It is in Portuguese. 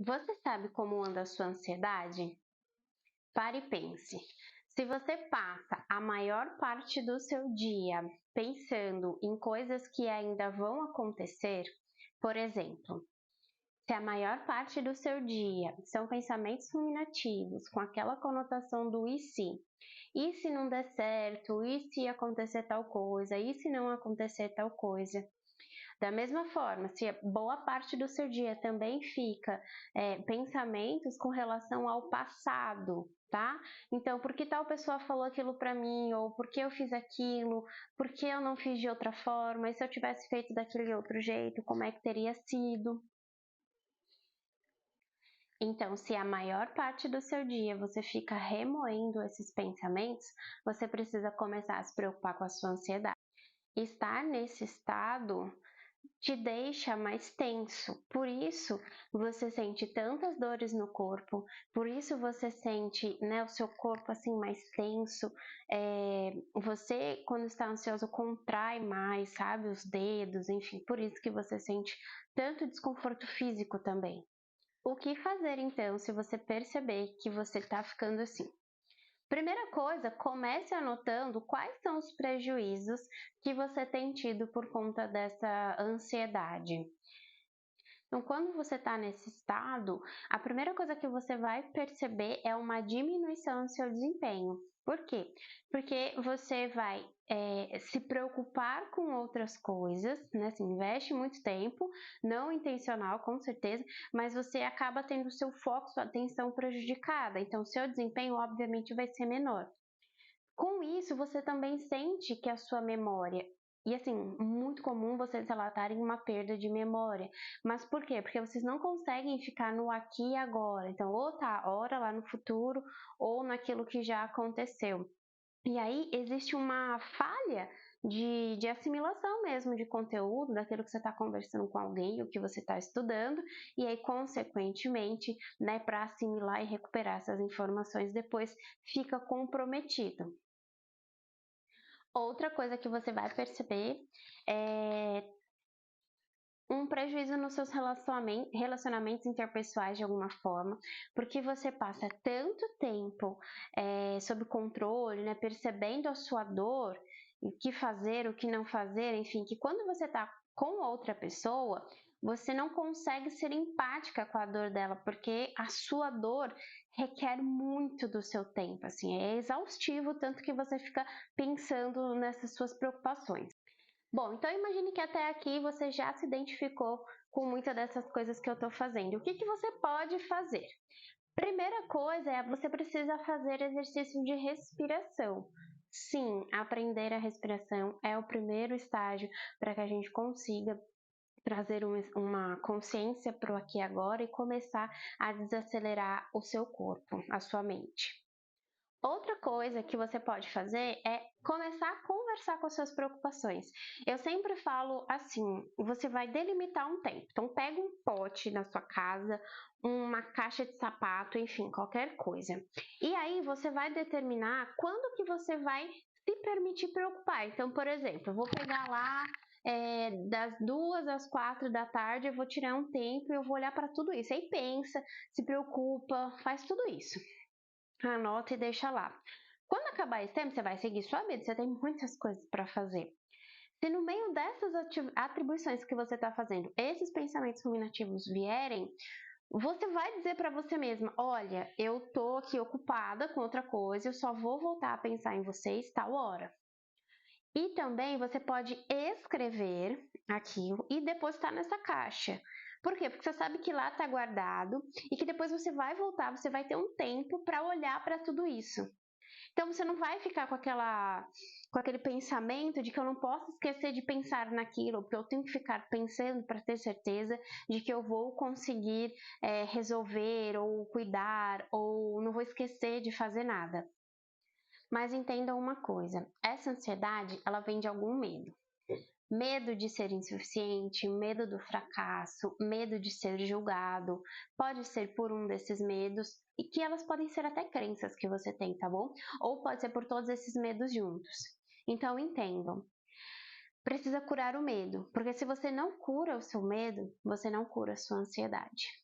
Você sabe como anda a sua ansiedade? Pare e pense. Se você passa a maior parte do seu dia pensando em coisas que ainda vão acontecer, por exemplo, se a maior parte do seu dia são pensamentos ruminativos, com aquela conotação do e se não der certo, e se acontecer tal coisa, e se não acontecer tal coisa. Da mesma forma, se boa parte do seu dia também fica pensamentos com relação ao passado, tá? Então, por que tal pessoa falou aquilo para mim? Ou por que eu fiz aquilo? Por que eu não fiz de outra forma? E se eu tivesse feito daquele outro jeito, como é que teria sido? Então, se a maior parte do seu dia você fica remoendo esses pensamentos, você precisa começar a se preocupar com a sua ansiedade. Estar nesse estado te deixa mais tenso, por isso você sente tantas dores no corpo, por isso você sente, né, o seu corpo assim mais tenso, você quando está ansioso contrai mais, sabe, os dedos, enfim, por isso que você sente tanto desconforto físico também. O que fazer então se você perceber que você está ficando assim? Primeira coisa, comece anotando quais são os prejuízos que você tem tido por conta dessa ansiedade. Então, quando você está nesse estado, a primeira coisa que você vai perceber é uma diminuição no seu desempenho. Por quê? Porque você vai se preocupar com outras coisas, né? Você investe muito tempo, não intencional, com certeza, mas você acaba tendo seu foco, sua atenção prejudicada. Então, seu desempenho, obviamente, vai ser menor. Com isso, você também sente que a sua memória e assim, muito comum vocês relatarem uma perda de memória. Mas por quê? Porque vocês não conseguem ficar no aqui e agora. Então, ou tá ora lá no futuro, ou naquilo que já aconteceu. E aí existe uma falha de assimilação mesmo de conteúdo, daquilo que você está conversando com alguém, o que você está estudando, e aí, consequentemente, né, para assimilar e recuperar essas informações depois fica comprometido. Outra coisa que você vai perceber é um prejuízo nos seus relacionamentos interpessoais de alguma forma, porque você passa tanto tempo sob controle, né, percebendo a sua dor, o que fazer, o que não fazer, enfim, que quando você está com outra pessoa, você não consegue ser empática com a dor dela, porque a sua dor requer muito do seu tempo, assim, é exaustivo, tanto que você fica pensando nessas suas preocupações. Bom, então imagine que até aqui você já se identificou com muitas dessas coisas que eu estou fazendo. O que que você pode fazer? Primeira coisa é você precisa fazer exercício de respiração. Sim, aprender a respiração é o primeiro estágio para que a gente consiga trazer uma consciência para o aqui e agora e começar a desacelerar o seu corpo, a sua mente. Outra coisa que você pode fazer é começar a conversar com as suas preocupações. Eu sempre falo assim, você vai delimitar um tempo. Então pega um pote na sua casa, uma caixa de sapato, enfim, qualquer coisa. E aí você vai determinar quando que você vai se permitir preocupar. Então, por exemplo, eu vou pegar lá das 2 às 4 da tarde, eu vou tirar um tempo e eu vou olhar para tudo isso. Aí pensa, se preocupa, faz tudo isso. Anota e deixa lá. Quando acabar esse tempo, você vai seguir sua vida, você tem muitas coisas para fazer. Se no meio dessas atribuições que você está fazendo, esses pensamentos ruminativos vierem, você vai dizer para você mesma, olha, eu tô aqui ocupada com outra coisa, eu só vou voltar a pensar em vocês tal hora. E também você pode escrever aquilo e depositar nessa caixa. Por quê? Porque você sabe que lá está guardado e que depois você vai voltar, você vai ter um tempo para olhar para tudo isso. Então você não vai ficar com aquele pensamento de que eu não posso esquecer de pensar naquilo, porque eu tenho que ficar pensando para ter certeza de que eu vou conseguir resolver ou cuidar ou não vou esquecer de fazer nada. Mas entendam uma coisa, essa ansiedade, ela vem de algum medo. Medo de ser insuficiente, medo do fracasso, medo de ser julgado, pode ser por um desses medos, e que elas podem ser até crenças que você tem, tá bom? Ou pode ser por todos esses medos juntos. Então entendam, precisa curar o medo, porque se você não cura o seu medo, você não cura a sua ansiedade.